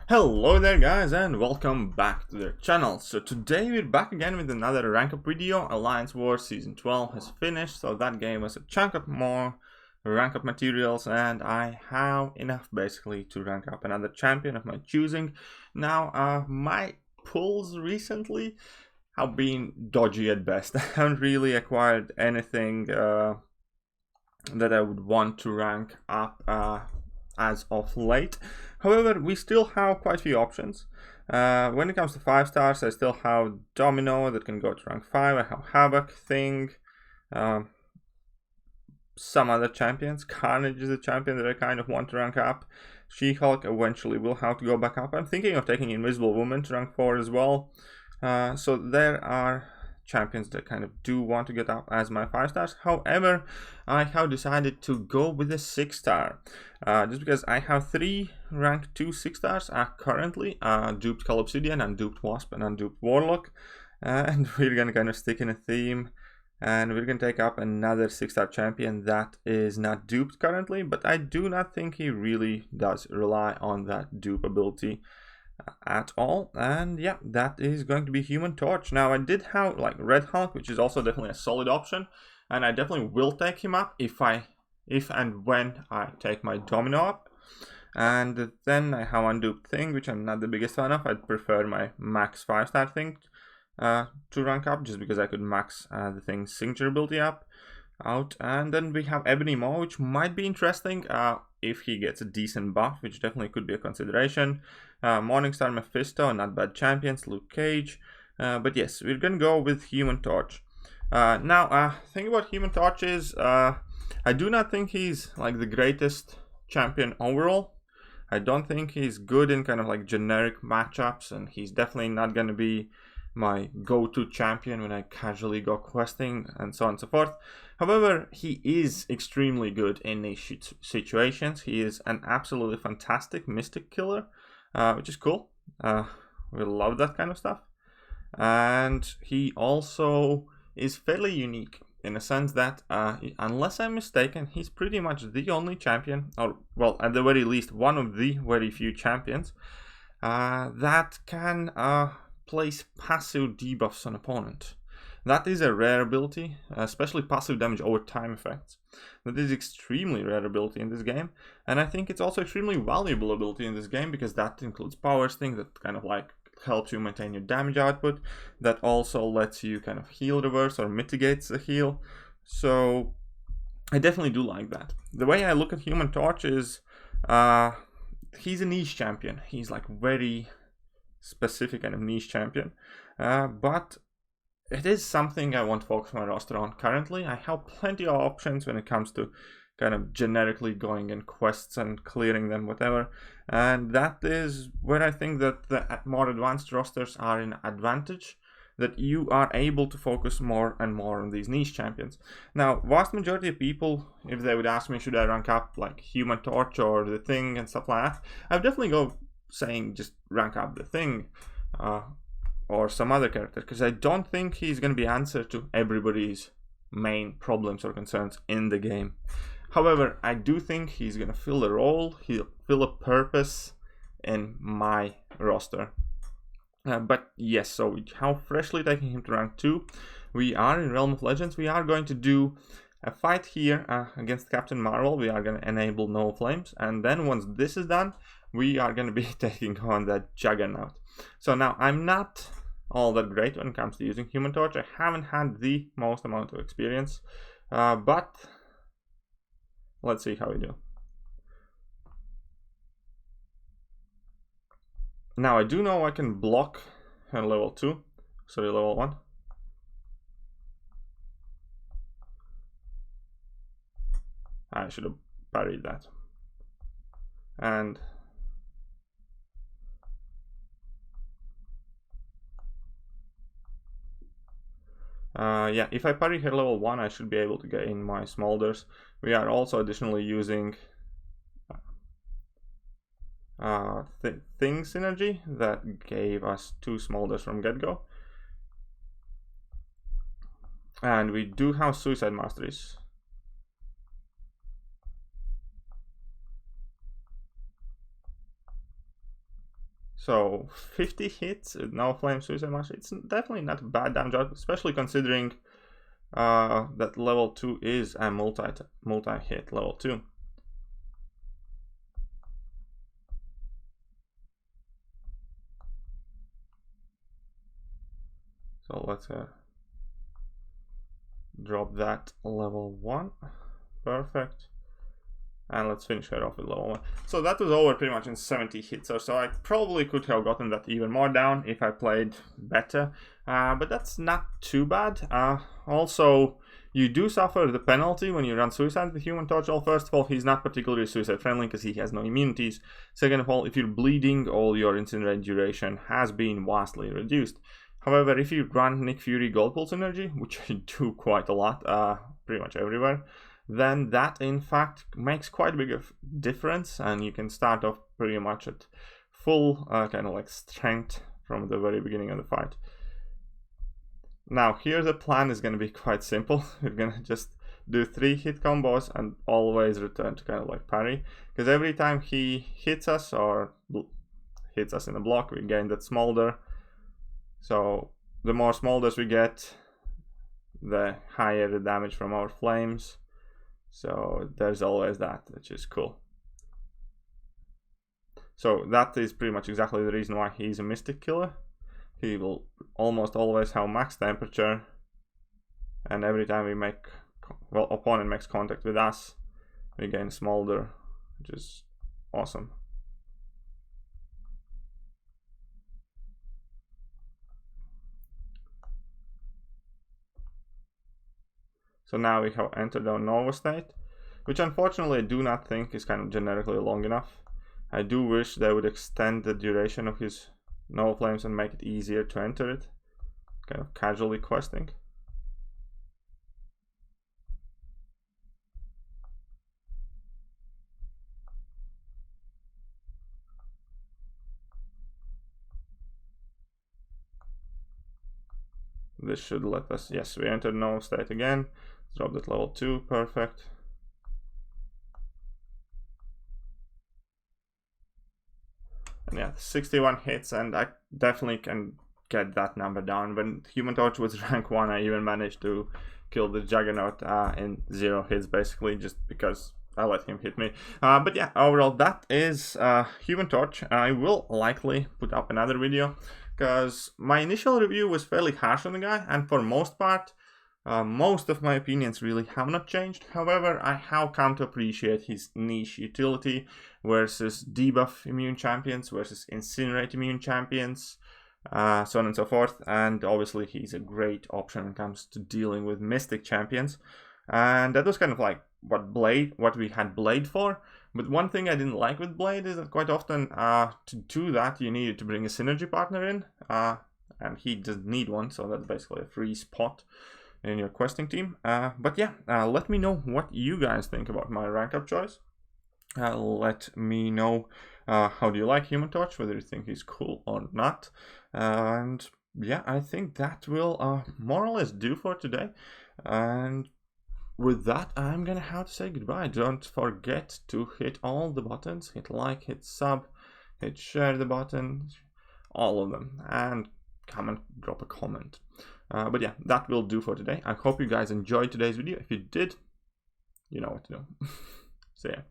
Hello there guys and welcome back to the channel. So today we're back again with another rank up video. Alliance Wars Season 12 has finished, so that gave us a chunk of more rank up materials, and I have enough basically to rank up another champion of my choosing. Now my pulls recently have been dodgy at best. I haven't really acquired anything that I would want to rank up as of late. However, we still have quite a few options. When it comes to 5 stars, I still have Domino that can go to rank 5. I have Havoc, Thing, some other champions. Carnage is a champion that I kind of want to rank up. She-Hulk eventually will have to go back up. I'm thinking of taking Invisible Woman to rank 4 as well. So there are champions that kind of do want to get up as my 5 stars. However, I have decided to go with a 6 star just because I have 3 rank 2 6 stars currently, Duped Calopsidian, Unduped Wasp, and Unduped Warlock, and we're gonna kind of stick in a theme, and we're gonna take up another 6 star champion that is not duped currently, but I do not think he really does rely on that dupe ability at all. And yeah, that is going to be Human Torch. Now I did have like Red Hulk, which is also definitely a solid option, and I definitely will take him up if and when I take my Domino up. And then I have Unduped Thing, which I'm not the biggest fan of. I'd prefer my max 5 star Thing to rank up, just because I could max the Thing's signature ability out. And then we have Ebony Maw, which might be interesting if he gets a decent buff, which definitely could be a consideration. Morningstar Mephisto, not bad champions. Luke Cage, but yes, we're gonna go with Human Torch. Now, thing about Human Torch is I do not think he's like the greatest champion overall. I don't think he's good in kind of like generic matchups, and he's definitely not gonna be my go-to champion when I casually go questing and so on and so forth. However, he is extremely good in niche situations. He is an absolutely fantastic mystic killer, which is cool. We love that kind of stuff. And he also is fairly unique in a sense that, unless I'm mistaken, he's pretty much the only champion, or well, at the very least, one of the very few champions that can place passive debuffs on opponent. That is a rare ability, especially passive damage over time effects. That is extremely rare ability in this game, and I think it's also extremely valuable ability in this game because that includes power sting that kind of like helps you maintain your damage output, that also lets you kind of heal reverse or mitigates the heal. So I definitely do like that. The way I look at Human Torch is he's a niche champion. He's like very specific kind of niche champion, but it is something I want to focus my roster on currently. I have plenty of options when it comes to kind of generically going in quests and clearing them, whatever, and that is where I think that the more advanced rosters are in advantage, that you are able to focus more and more on these niche champions. Now, vast majority of people, if they would ask me should I rank up like Human Torch or the Thing and stuff like that, I'd definitely go saying just rank up the Thing or some other character, because I don't think he's going to be answer to everybody's main problems or concerns in the game. However, I do think he's going to fill a role, he'll fill a purpose in my roster. But yes, so how freshly taking him to rank 2. We are in Realm of Legends. We are going to do a fight here against Captain Marvel. We are going to enable No Flames, and then once this is done, we are going to be taking on that Juggernaut. So now, I'm not all that great when it comes to using Human Torch. I haven't had the most amount of experience, but let's see how we do. Now, I do know I can block her level 2, sorry, level 1. I should have parried that. And yeah, if I parry her level 1, I should be able to get in my smolders. We are also additionally using Thing synergy that gave us 2 smolders from get-go. And we do have Suicide Masteries. So 50 hits, no flame suicide master. It's definitely not a bad damage output, especially considering that level 2 is a multi-hit level 2. So let's drop that level 1. Perfect. And let's finish her off with level 1. So that was over pretty much in 70 hits or so. I probably could have gotten that even more down if I played better. But that's not too bad. Also, you do suffer the penalty when you run suicide with Human Torch. Well, first of all, he's not particularly suicide friendly because he has no immunities. Second of all, if you're bleeding, all your incinerate duration has been vastly reduced. However, if you run Nick Fury Gold Pulse Energy, which I do quite a lot, pretty much everywhere, then that in fact makes quite a big difference, and you can start off pretty much at full kind of like strength from the very beginning of the fight. Now here the plan is going to be quite simple. We're going to just do 3 hit combos and always return to kind of like parry, because every time he hits us or hits us in a block, we gain that smolder. So the more smolders we get, the higher the damage from our flames. So there's always that, which is cool. So that is pretty much exactly the reason why he's a Mystic Killer. He will almost always have max temperature, and every time we make, well, opponent makes contact with us, we gain smolder, which is awesome. So now we have entered our Nova state, which unfortunately I do not think is kind of generically long enough. I do wish they would extend the duration of his Nova Flames and make it easier to enter it, kind of casually questing. This should let us, yes, we entered Nova state again. Drop that level 2, perfect. And yeah, 61 hits, and I definitely can get that number down. When Human Torch was rank 1, I even managed to kill the Juggernaut in 0 hits, basically, just because I let him hit me. But yeah, overall, that is Human Torch. I will likely put up another video, because my initial review was fairly harsh on the guy, and for most part, most of my opinions really have not changed. However, I have come to appreciate his niche utility versus debuff immune champions, versus incinerate immune champions, so on and so forth. And obviously he's a great option when it comes to dealing with Mystic champions. And that was kind of like what we had Blade for. But one thing I didn't like with Blade is that quite often to do that you needed to bring a synergy partner in, and he doesn't need one, so that's basically a free spot in your questing team. But yeah, let me know what you guys think about my rank up choice. Let me know how do you like Human Torch, whether you think he's cool or not. And yeah, I think that will more or less do for today. And with that, I'm gonna have to say goodbye. Don't forget to hit all the buttons, hit like, hit sub, hit share the button, all of them, and comment, drop a comment. But yeah, that will do for today. I hope you guys enjoyed today's video. If you did, you know what to do. See ya.